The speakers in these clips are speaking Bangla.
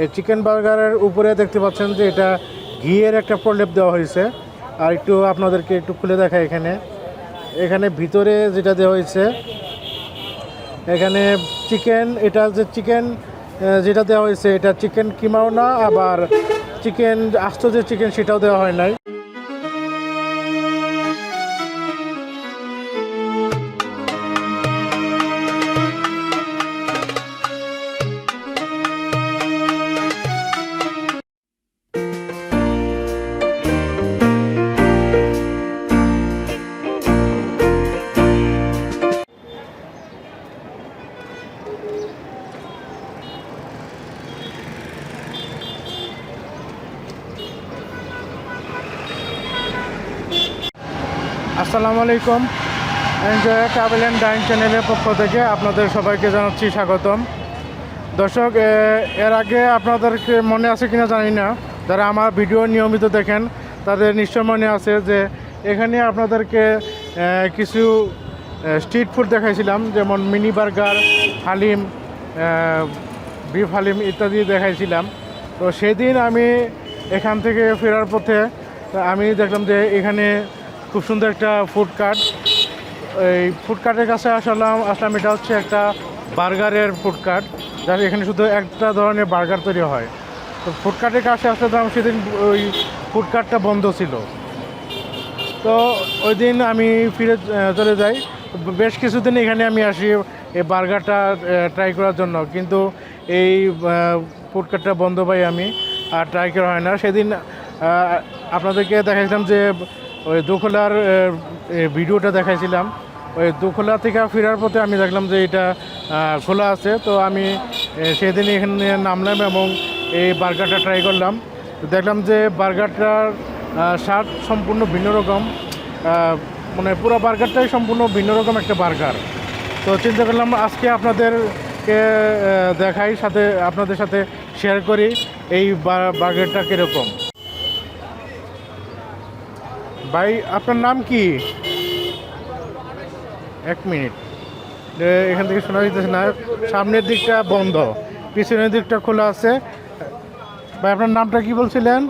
এই চিকেন বার্গারের উপরে দেখতে পাচ্ছেন যে এটা ঘিয়ের একটা প্রলেপ দেওয়া হয়েছে। আর একটু আপনাদেরকে একটু খুলে দেখায় এখানে ভিতরে যেটা দেওয়া হয়েছে এখানে চিকেন, এটা যে চিকেন যেটা দেওয়া হয়েছে এটা চিকেন কিমাও না, আবার চিকেন আস্ত যে চিকেন সেটাও দেওয়া হয় নাই। আসসালামু আলাইকুম, এনজয় ট্রাভেল অ্যান্ড ডাইন চ্যানেলের পক্ষ থেকে আপনাদের সবাইকে জানাচ্ছি স্বাগতম। দর্শক, এর আগে আপনাদেরকে মনে আছে কিনা জানি না, যারা আমার ভিডিও নিয়মিত দেখেন তাদের নিশ্চয় মনে আছে যে এখানে আপনাদেরকে কিছু স্ট্রিট ফুড দেখাইছিলাম, যেমন mini burger, haleem, beef haleem ইত্যাদি দেখাইছিলাম। তো সেদিন আমি এখান থেকে ফেরার পথে আমি দেখলাম যে এখানে খুব সুন্দর একটা ফুড কার্ট। এই ফুড কার্টের কাছে আসলাম। এটা হচ্ছে একটা বার্গারের ফুড কার্ট, যার এখানে শুধু একটা ধরনের বার্গার তৈরি হয়। তো ফুড কার্টের কাছে আসলাম, সেদিন ওই ফুড কার্টটা বন্ধ ছিল। তো ওই দিন আমি ফিরে চলে যাই। বেশ কিছুদিন এখানে আমি আসি এই বার্গারটা ট্রাই করার জন্য, কিন্তু এই ফুড কার্টটা বন্ধ পাই আমি, আর ট্রাই করা হয় না। সেদিন আপনাদেরকে দেখাইছিলাম যে ওই দোখলার ভিডিওটা দেখাইছিলাম। ওই দোখলা থেকে ফেরার পথে আমি দেখলাম যে এটা খোলা আছে। তো আমি সেদিন এখানে নামলাম এবং এই বার্গারটা ট্রাই করলাম। দেখলাম যে বার্গারটার স্বাদ সম্পূর্ণ ভিন্ন রকম, মানে পুরো বার্গারটাই সম্পূর্ণ ভিন্ন রকম একটা বার্গার। তো চিন্তা করলাম আজকে আপনাদেরকে দেখাই, আপনাদের সাথে শেয়ার করি এই বার্গারটা কীরকম। ভাই, আপনার নাম কি? এক মিনিট, এখান থেকে শোনা যাইতেছে না। সামনের দিকটা বন্ধ, পিছনের দিকটা খোলা আছে। ভাই, আপনার নামটা কি বলছিলেন?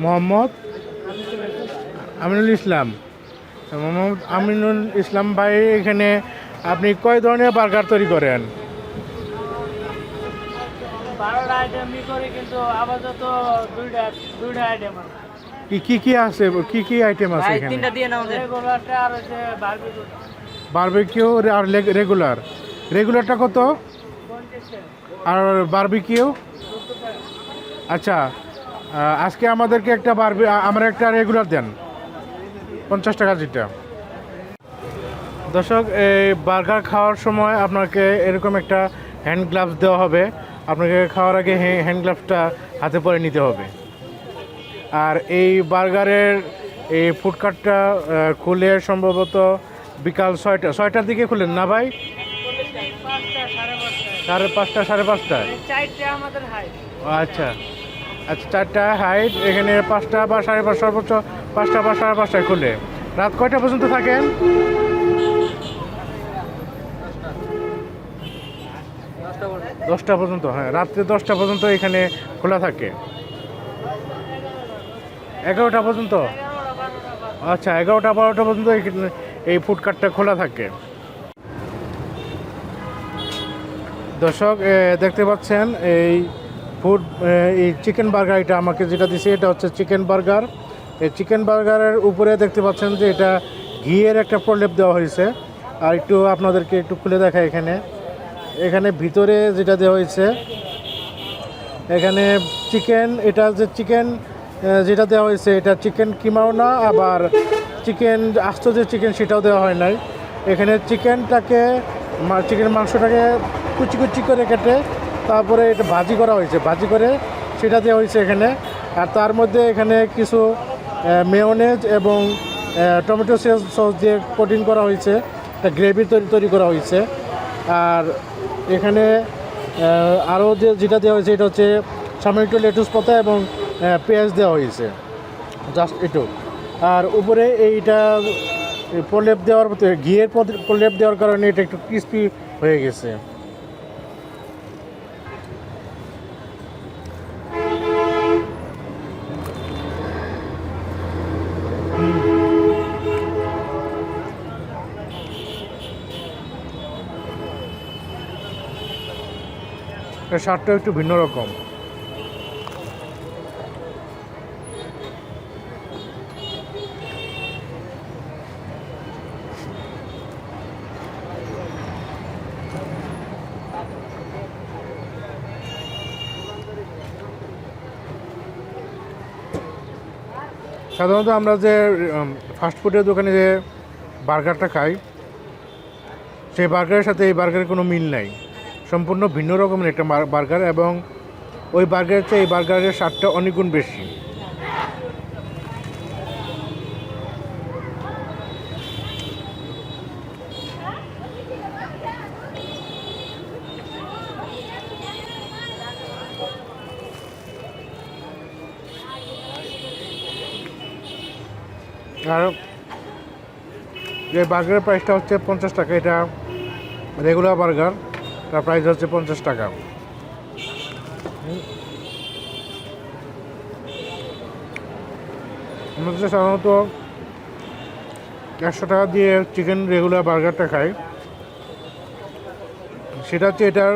মোহাম্মদ আমিনুল ইসলাম। মোহাম্মদ আমিনুল ইসলাম ভাই, এখানে আপনি কয় ধরনের বার্গার তৈরি করেন? 12টা আইটেম করি, কিন্তু আপাতত দুইটা আইটেম আছে। কি আছে, কি আইটেম আছে এখানে? তিনটা দিয়ে নাও, রেগুলারটা আর হচ্ছে বারবিকিউ। বারবিকিউ আর রেগুলারটা কত? 50 আর বারবিকিউ? আচ্ছা, আজকে আমাদেরকে আমরা একটা রেগুলার দেন, 50 টাকা যেটা। দর্শক, এই বার্গার খাওয়ার সময় আপনাকে এরকম একটা হ্যান্ড গ্লাভস দেওয়া হবে। আপনাকে খাওয়ার আগে হ্যান্ড গ্লাভসটা হাতে পরে নিতে হবে। আর এই বার্গারের এই ফুড কার্টটা খুলে সম্ভবত বিকাল 6টার দিকে খুলেন না ভাই? 5:30 সাড়ে 5টায়। আচ্ছা, 4টা হাইট, এখানে 5টা বা 5:30, সর্বোচ্চ 5টা বা 5:30টায় খুলে। রাত কয়টা পর্যন্ত থাকেন? 10টা পর্যন্ত। হ্যাঁ, রাত্রে 10টা পর্যন্ত এখানে খোলা থাকে। 11টা পর্যন্ত? আচ্ছা, 11টা 12টা পর্যন্ত এই ফুড কার্টটা খোলা থাকে। দর্শক, দেখতে পাচ্ছেন এই চিকেন বার্গার, এটা আমাকে যেটা দিছে এটা হচ্ছে চিকেন বার্গার। এই চিকেন বার্গারের উপরে দেখতে পাচ্ছেন যে এটা ঘিয়ের একটা প্রলেপ দেওয়া হয়েছে। আর একটু আপনাদেরকে একটু খুলে দেখায় এখানে ভিতরে যেটা দেওয়া হয়েছে এখানে চিকেন, এটা যে চিকেন যেটা দেওয়া হয়েছে এটা চিকেন কিমাও না, আবার চিকেন আস্ত যে চিকেন সেটাও দেওয়া হয় নাই। এখানে চিকেন মাংসটাকে কুচি কুচি করে কেটে তারপরে এটা ভাজি করা হয়েছে, ভাজি করে সেটা দেওয়া হয়েছে এখানে। আর তার মধ্যে এখানে কিছু মেয়োনেজ এবং টমেটো সস দিয়ে কোটিং করা হয়েছে, একটা গ্রেভি তৈরি করা হয়েছে। আর এখানে আরও যেটা দেওয়া হয়েছে এটা হচ্ছে সামনে একটু লেটুস পাতা এবং পেঁয়াজ দেওয়া হয়েছে, জাস্ট একটু। আর উপরে এইটা প্রলেপ দেওয়ার ঘিয়ের প্রলেপ দেওয়ার কারণে এটা একটু ক্রিস্পি হয়ে গেছে। এর স্বাদটা একটু ভিন্ন রকম। সাধারণত আমরা যে ফাস্টফুডের দোকানে যে বার্গারটা খাই, সেই বার্গারের সাথে এই বার্গারের কোনো মিল নাই। সম্পূর্ণ ভিন্ন রকমের একটা বার্গার, এবং ওই বার্গারের চেয়ে এই বার্গারের স্বাদটা অনেক গুণ বেশি। আর এই বার্গারের প্রাইসটা হচ্ছে 50 টাকা। এটা রেগুলার বার্গার, তার প্রাইস হচ্ছে 50 টাকা। আমরা তো সাধারণত 100 টাকা দিয়ে চিকেন রেগুলার বার্গারটা খাই, সেটা হচ্ছে এটার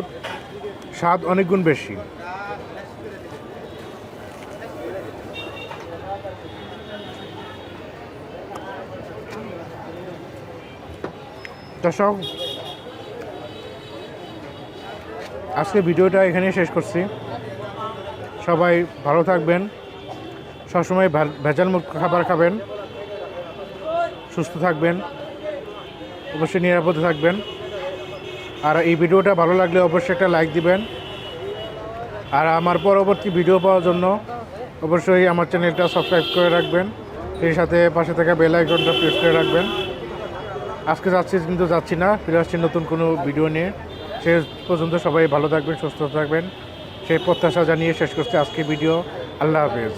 স্বাদ অনেক গুণ বেশি। দর্শক, আজকে ভিডিওটা এখানেই শেষ করছি। সবাই ভালো থাকবেন, সবসময় ভেজালমুক্ত খাবার খাবেন, সুস্থ থাকবেন, অবশ্যই নিরাপদে থাকবেন। আর এই ভিডিওটা ভালো লাগলে অবশ্যই একটা লাইক দিবেন। আর আমার পরবর্তী ভিডিও পাওয়ার জন্য অবশ্যই আমার চ্যানেলটা সাবস্ক্রাইব করে রাখবেন, সেই সাথে পাশে থাকা বেল আইকনটা প্রেস করে রাখবেন। আজকে যাচ্ছি, কিন্তু যাচ্ছি না, ফিরে আসছি নতুন কোনো ভিডিও নিয়ে। শেষ পর্যন্ত সবাই ভালো থাকবেন, সুস্থ থাকবেন, সেই প্রত্যাশা জানিয়ে শেষ করছি আজকে ভিডিও। আল্লাহ হাফেজ।